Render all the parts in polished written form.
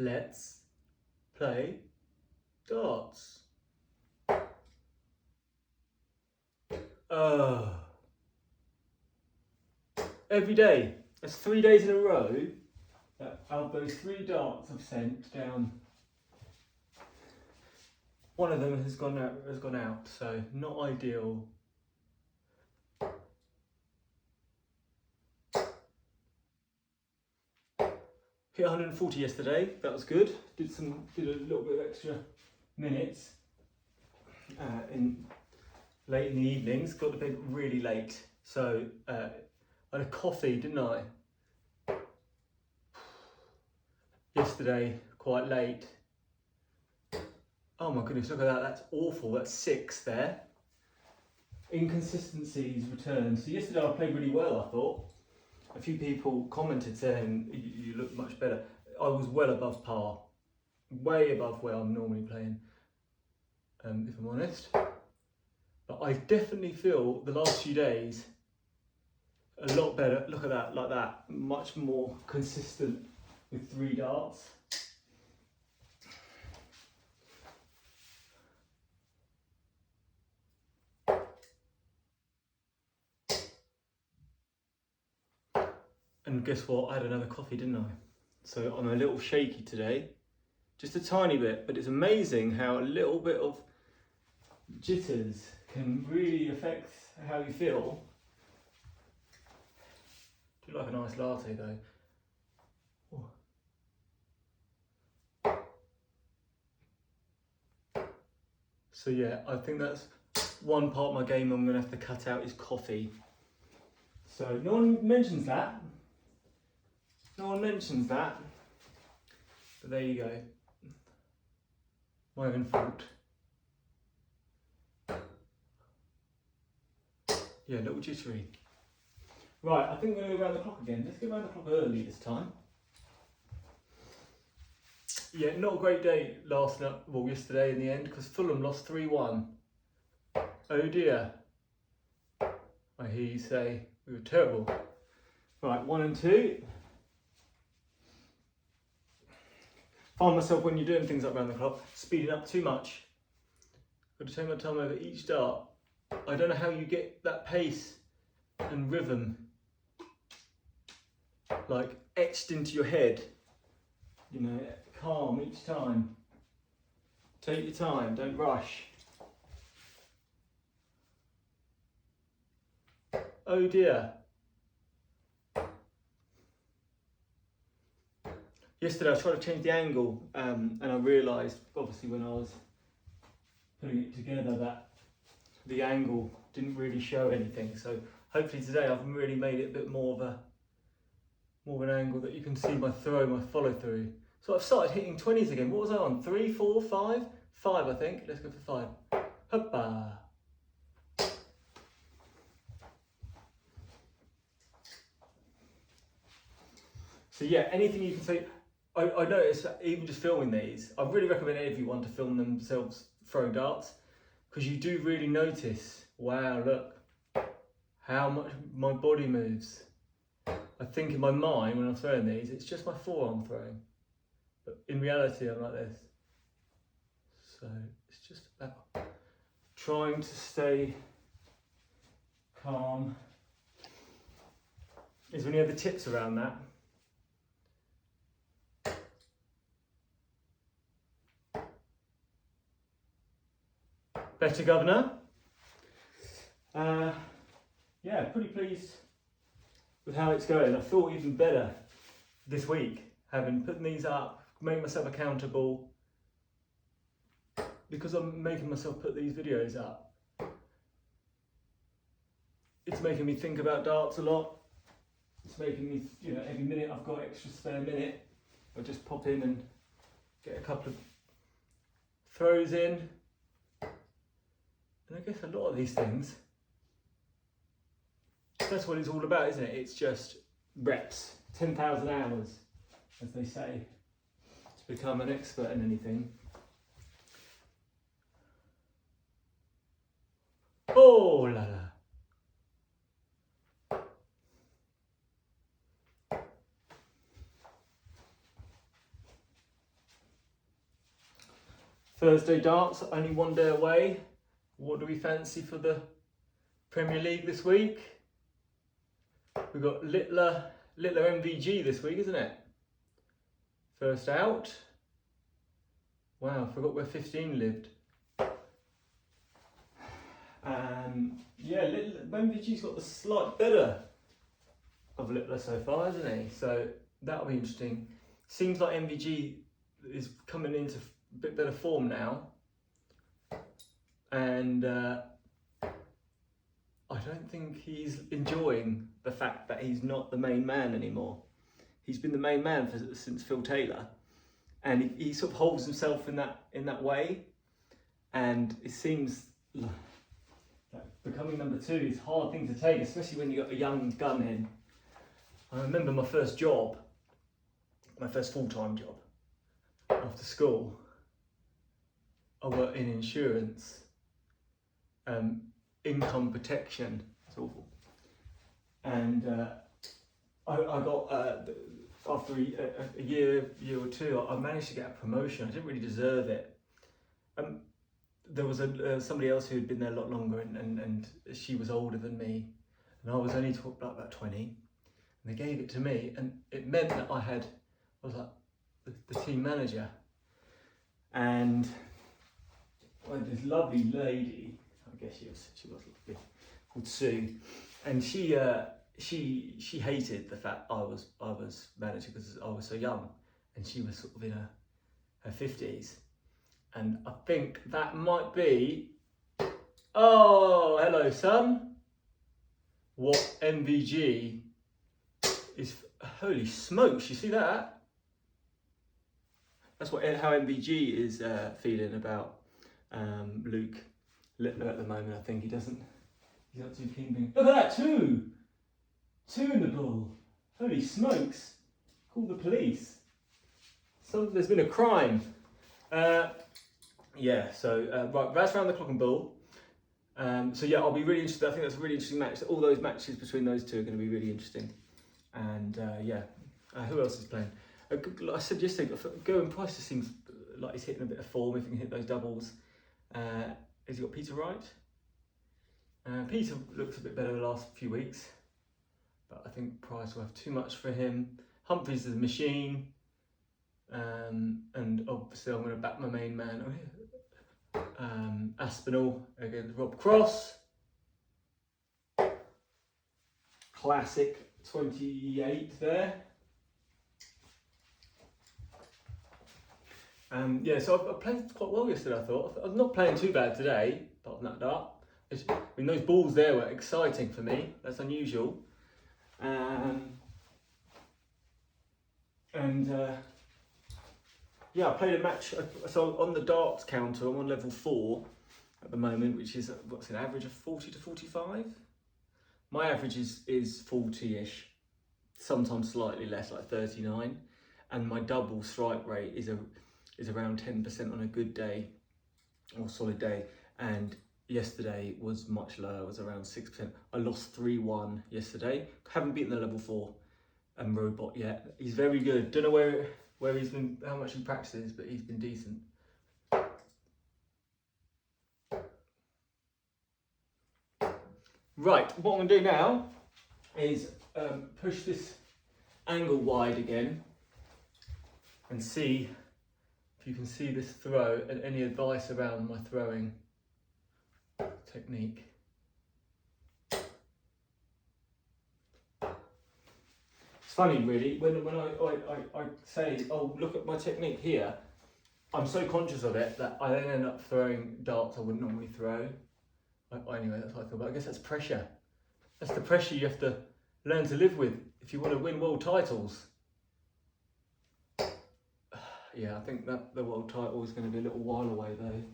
let's play darts. Every day. That's 3 days in a row that of those 3 darts I've sent down, one of them has gone out, so not ideal. Hit 140 yesterday, that was good. Did a little bit of extra minutes late in the evenings. Got to bed really late, so I had a coffee, didn't I? Yesterday, quite late. Oh my goodness, look at that, that's awful. That's 6 there. Inconsistencies returned. So yesterday I played really well, I thought. A few people commented saying you look much better. I was well above par, way above where I'm normally playing, if I'm honest. But I definitely feel the last few days a lot better. Look at that, like that, much more consistent with 3 darts. And guess what? I had another coffee, didn't I? So I'm a little shaky today, just a tiny bit, but it's amazing how a little bit of jitters can really affect how you feel. Do like a nice latte though. So yeah, I think that's one part of my game I'm gonna have to cut out is coffee. So no one mentions that. No one mentions that. But there you go. My own fault. Yeah, a little jittery. Right, I think we're going to go around the clock again. Let's go around the clock early this time. Yeah, not a great day yesterday in the end, because Fulham lost 3-1. Oh dear. I hear you say we were terrible. Right, 1 and 2. Find myself when you're doing things like around the clock, speeding up too much. Got to take my time over each dart. I don't know how you get that pace and rhythm like etched into your head. You know, calm each time. Take your time, don't rush. Oh dear. Yesterday I tried to change the angle and I realised, obviously when I was putting it together, that the angle didn't really show anything. So hopefully today I've really made it a bit more of an angle that you can see my throw, my follow through. So I've started hitting 20s again. What was I on? 3, 4, 5? 5 I think. Let's go for 5. Hoppa. So yeah, anything you can say. I noticed that even just filming these, I really recommend everyone to film themselves throwing darts, because you do really notice, wow, look, how much my body moves. I think in my mind when I'm throwing these, it's just my forearm throwing. But in reality, I'm like this. So it's just about trying to stay calm. Is there any other tips around that? Better, Governor? Yeah, pretty pleased with how it's going. I feel even better this week, having put these up, made myself accountable, because I'm making myself put these videos up. It's making me think about darts a lot. It's making me, you know, every minute I've got extra spare minute, I just pop in and get a couple of throws in. And I guess a lot of these things, that's what it's all about, isn't it? It's just reps, 10,000 hours, as they say, to become an expert in anything. Oh la la. Thursday darts, only one day away. What do we fancy for the Premier League this week? We've got Littler MVG this week, isn't it? First out. Wow, I forgot where 15 lived. Yeah, MVG's got the slight better of Littler so far, hasn't he? So that'll be interesting. Seems like MVG is coming into a bit better form now. And I don't think he's enjoying the fact that he's not the main man anymore. He's been the main man since Phil Taylor, and he sort of holds himself in that way. And it seems like becoming number 2 is a hard thing to take, especially when you've got a young gun in. I remember my first job, my first full-time job after school. I worked in insurance, income protection. It's awful. And I got after a year or two, I managed to get a promotion. I didn't really deserve it. There was somebody else who had been there a lot longer, and she was older than me, and I was only about 20. And they gave it to me, and it meant that I was like the team manager. And this lovely lady, I guess she was lovely, called Sue, and she hated the fact I was manager because I was so young, and she was sort of in her 50s. And I think that might be, oh, hello son. What MVG is, holy smokes, you see that? That's how MVG is feeling about Luke Littler at the moment. I think he's not too keen being, look at that, two in the ball. Holy smokes, call the police. There's been a crime. Yeah, so right, that's round the clock and ball. So yeah, I'll be really interested. I think that's a really interesting match. All those matches between those two are going to be really interesting. And yeah, who else is playing? Like I said yesterday, Gerwyn Price just seems like he's hitting a bit of form if he can hit those doubles. Has he got Peter Wright? Peter looks a bit better the last few weeks, but I think Price will have too much for him. Humphries is a machine. And obviously I'm going to back my main man, Aspinall against Rob Cross. Classic 28 there. Yeah, so I played quite well yesterday, I thought. I'm not playing too bad today, apart from that dart. I mean, those balls there were exciting for me. That's unusual. Yeah, I played a match, so on the darts counter, I'm on level 4 at the moment, which is, what's an average of 40 to 45? My average is 40-ish, sometimes slightly less, like 39, and my double strike rate is around 10% on a good day, or solid day, and yesterday was much lower, it was around 6%. I lost 3-1 yesterday, haven't beaten the level 4 robot yet. He's very good, don't know where he's been, how much he practices, but he's been decent. Right, what I'm going to do now is push this angle wide again and see if you can see this throw and any advice around my throwing technique. It's funny really, when I say, oh, look at my technique here, I'm so conscious of it that I then end up throwing darts I wouldn't normally throw. Anyway, that's what I thought, but I guess that's pressure. That's the pressure you have to learn to live with if you want to win world titles. Yeah, I think that the world title is going to be a little while away though.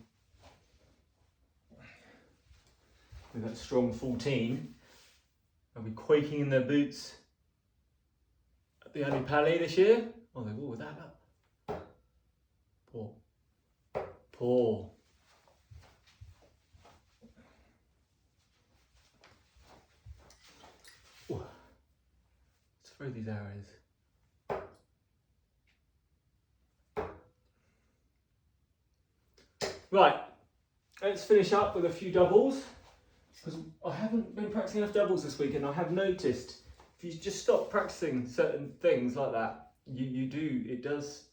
With that strong 14, they'll be quaking in their boots at the Ali Pali this year. Oh, they will with that up. Poor. Let's throw these arrows. Right, let's finish up with a few doubles, because I haven't been practicing enough doubles this week, and I have noticed if you just stop practicing certain things like that, it does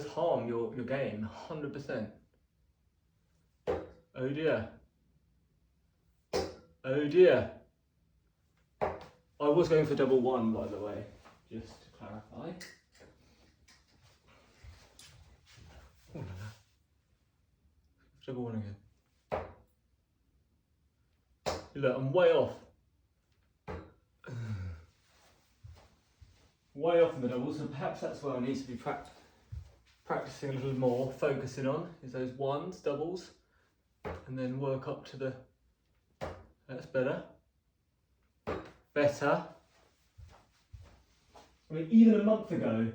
harm your game 100%. Oh dear. Oh dear. I was going for double one, by the way, just to clarify. Oh, no. Double one again. Look, I'm way off. Way off in the doubles, so perhaps that's where I need to be practicing a little more, focusing on, is those ones, doubles, and then work up to the, that's better. Better. I mean, even a month ago,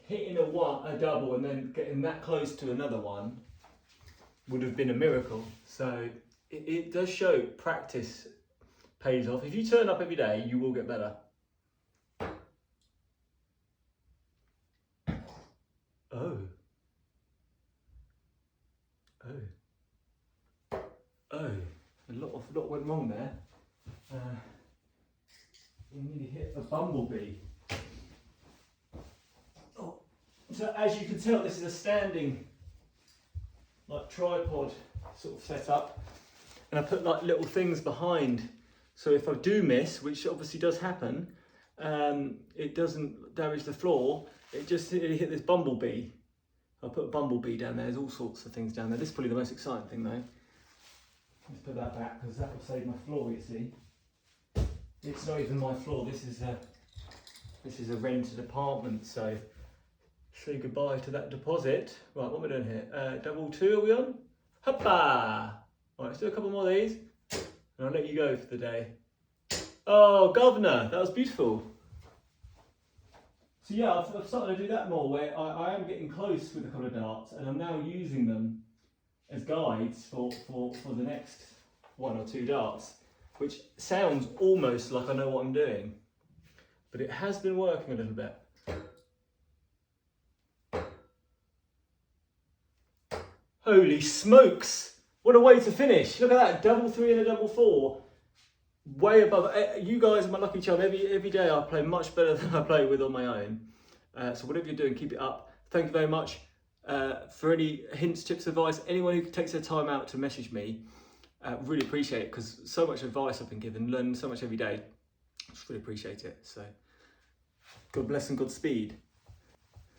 hitting a double and then getting that close to another one would have been a miracle. So it does show practice pays off. If you turn up every day, you will get better. Oh. Oh. Oh. A lot went wrong there. We nearly hit a bumblebee. Oh. So as you can tell, this is a standing like tripod sort of setup, and I put like little things behind, so if I do miss, which obviously does happen, it doesn't damage the floor. It hit this bumblebee. I put a bumblebee down there. There's all sorts of things down there. This is probably the most exciting thing though. Let's put that back, because that will save my floor, you see. It's not even my floor. This is a rented apartment, so say goodbye to that deposit. Right, what are we doing here? Double two, are we on? Hoppa! Right, let's do a couple more of these, and I'll let you go for the day. Oh, governor, that was beautiful. So yeah, I've started to do that more, where I am getting close with a couple of darts, and I'm now using them as guides for the next one or two darts, which sounds almost like I know what I'm doing, but it has been working a little bit. Holy smokes! What a way to finish! Look at that, double three and a double four. Way above. You guys are my lucky charm. Every day I play much better than I play with on my own. So whatever you're doing, keep it up. Thank you very much. For any hints, tips, advice, anyone who takes their time out to message me, really appreciate it, because so much advice I've been given, learning so much every day. Just really appreciate it. So God bless and Godspeed.